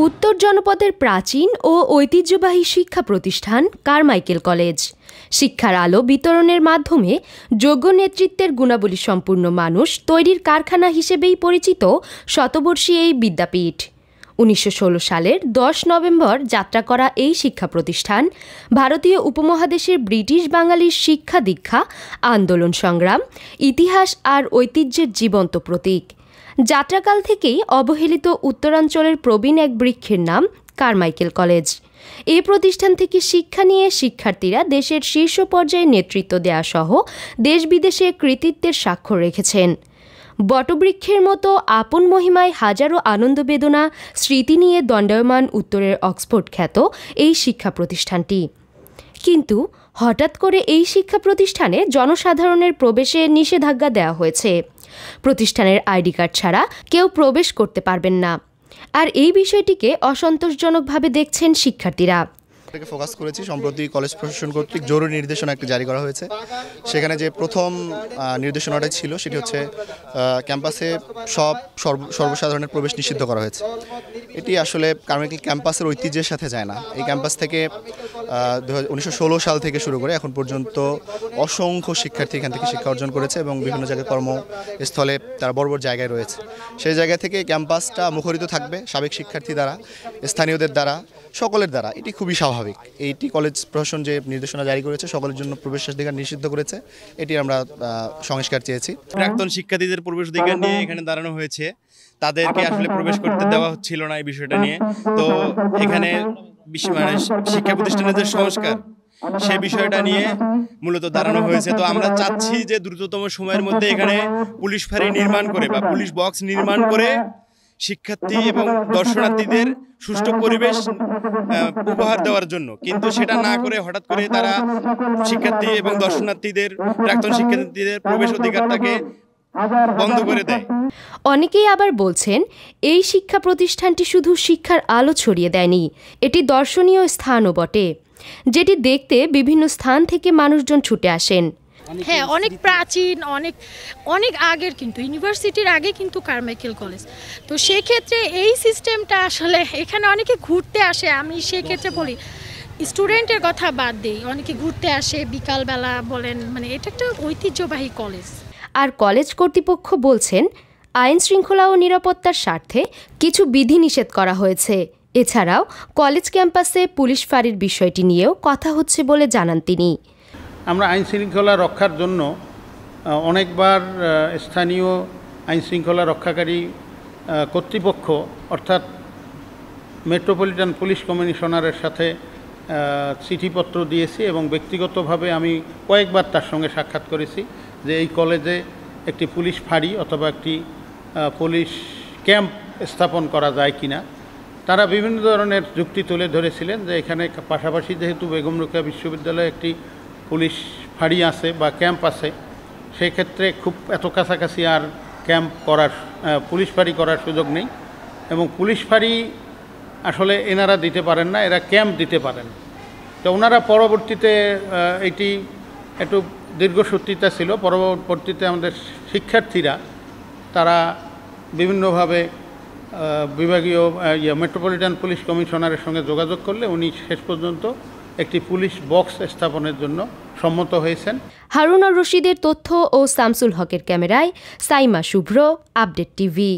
উত্তর জনপদের প্রাচীন ও ঐতিহ্যবাহী শিক্ষা প্রতিষ্ঠান কারমাইকেল কলেজ। শিক্ষার আলো বিতরণের মাধ্যমে যোগ্য নেতৃত্বের গুণাবলী সম্পূর্ণ মানুষ তৈরির কারখানা হিসেবেই পরিচিত শতবর্ষী এই বিদ্যাপীঠ। 1916 সালের 10 নভেম্বর যাত্রা করা এই শিক্ষা প্রতিষ্ঠান ভারতীয় উপমহাদেশের ব্রিটিশ বাঙালির শিক্ষা দীক্ষা, আন্দোলন সংগ্রাম, ইতিহাস আর ঐতিহ্যের জীবন্ত প্রতীক। যাত্রাকাল থেকেই অবহেলিত উত্তরাঞ্চলের প্রবীণ এক বৃক্ষের নাম কারমাইকেল কলেজ। এই প্রতিষ্ঠান থেকে শিক্ষা নিয়ে শিক্ষার্থীরা দেশের শীর্ষ পর্যায়ে নেতৃত্ব দেয়া সহ দেশ বিদেশে কৃতিত্বের স্বাক্ষর রেখেছেন। বটবৃক্ষের মতো আপন মহিমায় হাজারো আনন্দ বেদনা স্মৃতি নিয়ে দণ্ডায়মান উত্তরের অক্সফোর্ড খ্যাত এই শিক্ষা প্রতিষ্ঠানটি। কিন্তু হঠাৎ করে এই শিক্ষা প্রতিষ্ঠানে জনসাধারণের প্রবেশে নিষেধাজ্ঞা দেওয়া হয়েছে। প্রতিষ্ঠানের আইডি কার্ড ছাড়া কেউ প্রবেশ করতে পারবেন না। আর এই বিষয়টিকে অসন্তোষজনকভাবে দেখছেন শিক্ষার্থীরা। ফোকাস করেছি সম্প্রতি কলেজ প্রশাসন কর্তৃক জরুরি নির্দেশনা একটি জারি করা হয়েছে। সেখানে যে প্রথম নির্দেশনাটা ছিল সেটি হচ্ছে ক্যাম্পাসে সর্বসাধারণের প্রবেশ নিষিদ্ধ করা হয়েছে। এটি আসলে কারমাইকেল ক্যাম্পাসের ঐতিহ্যের সাথে যায় না। এই ক্যাম্পাস থেকে 1916 সাল থেকে শুরু করে এখন পর্যন্ত অসংখ্য শিক্ষার্থী এখান থেকে শিক্ষা অর্জন করেছে এবং বিভিন্ন জায়গায় কর্মস্থলে তারা বড় বড় জায়গায় রয়েছে। সেই জায়গা থেকে ক্যাম্পাসটা মুখরিত থাকবে সাবেক শিক্ষার্থী দ্বারা, স্থানীয়দের দ্বারা, সকলের দ্বারা। এটি খুবই স্বাভাবিক। এইটি কলেজ প্রশাসন যে নির্দেশনা জারি করেছে সকলের জন্য প্রবেশাধিকার নিষিদ্ধ করেছে, এটি আমরা সংস্কার চেয়েছি। প্রাক্তন শিক্ষার্থীদের প্রবেশাধিকার নিয়ে এখানে দাঁড়ানো হয়েছে। তাদেরকে আসলে প্রবেশ করতে দেওয়া হচ্ছিল না এই বিষয়টা নিয়ে। তো এখানে শিক্ষা প্রতিষ্ঠানের যে সংস্কার সে বিষয়টা নিয়ে মূলত দাঁড়ানো হয়েছে। তো আমরা চাচ্ছি যে দ্রুততম সময়ের মধ্যে এখানে পুলিশ ফাঁড়ি নির্মাণ করে বা পুলিশ বক্স নির্মাণ করে শিক্ষার্থী এবং দর্শনার্থীদের সুষ্ঠু পরিবেশ উপহার দেওয়ার জন্য। কিন্তু সেটা না করে হঠাৎ করে তারা শিক্ষার্থী এবং দর্শনার্থীদের, প্রাক্তন শিক্ষার্থীদের প্রবেশ অধিকারটাকে বন্ধ করে দেয়। অনেকেই আবার বলছেন এই শিক্ষা প্রতিষ্ঠানটি শুধু শিক্ষার আলো ছড়িয়ে দেয়নি, এটি দর্শনীয় স্থানও বটে, যেটি দেখতে বিভিন্ন স্থান থেকে মানুষজন ছুটে আসেন। হ্যাঁ, অনেক প্রাচীন, অনেক আগের, কিন্তু ইউনিভার্সিটির আগে কিন্তু কারমাইকেল কলেজ। তো সেক্ষেত্রে এই সিস্টেমটা আসলে এখানে অনেকে ঘুরতে আসে। আমি সেক্ষেত্রে বলি, স্টুডেন্টের কথা বাদ দিই, অনেকে ঘুরতে আসে বিকালবেলা বলেন, মানে এটা একটা ঐতিহ্যবাহী কলেজ। আর কলেজ কর্তৃপক্ষ বলছেন আইন শৃঙ্খলা ও নিরাপত্তার স্বার্থে কিছু বিধিনিষেধ করা হয়েছে। এছাড়াও কলেজ ক্যাম্পাসে পুলিশ ফাঁড়ির বিষয়টি নিয়েও কথা হচ্ছে বলে জানান তিনি। আমরা আইন শৃঙ্খলা রক্ষার জন্য অনেকবার স্থানীয় আইন শৃঙ্খলা রক্ষাকারী কর্তৃপক্ষ অর্থাৎ মেট্রোপলিটন পুলিশ কমিশনারের সাথে চিঠিপত্র দিয়েছি এবং ব্যক্তিগতভাবে আমি কয়েকবার তার সঙ্গে সাক্ষাৎ করেছি যে এই কলেজে একটি পুলিশ ফাঁড়ি অথবা একটি পুলিশ ক্যাম্প স্থাপন করা যায় কিনা। তারা বিভিন্ন ধরনের যুক্তি তুলে ধরেছিলেন যে এখানে পাশাপাশি যেহেতু বেগম রোকেয়া বিশ্ববিদ্যালয়ে একটি পুলিশ ফাঁড়ি আছে বা ক্যাম্প আছে, সেক্ষেত্রে খুব এত কাছাকাছি আর ক্যাম্প করার, পুলিশ ফাঁড়ি করার সুযোগ নেই এবং পুলিশ ফাঁড়ি আসলে এনারা দিতে পারেন না, এরা ক্যাম্প দিতে পারেন। তো ওনারা পরবর্তীতে এটি একটু দীর্ঘসূত্রিতা ছিল। পরবর্তীতে আমাদের শিক্ষার্থীরা তারা বিভিন্নভাবে বিভাগীয় মেট্রোপলিটন পুলিশ কমিশনারের সঙ্গে যোগাযোগ করলে উনি শেষ পর্যন্ত একটি পুলিশ বক্স স্থাপনের জন্য সম্মত হয়েছেন। হারুন আর রশিদের তথ্য ও শামসুল হকের ক্যামেরায় সাইমা শুভ্র, আপডেট টিভি।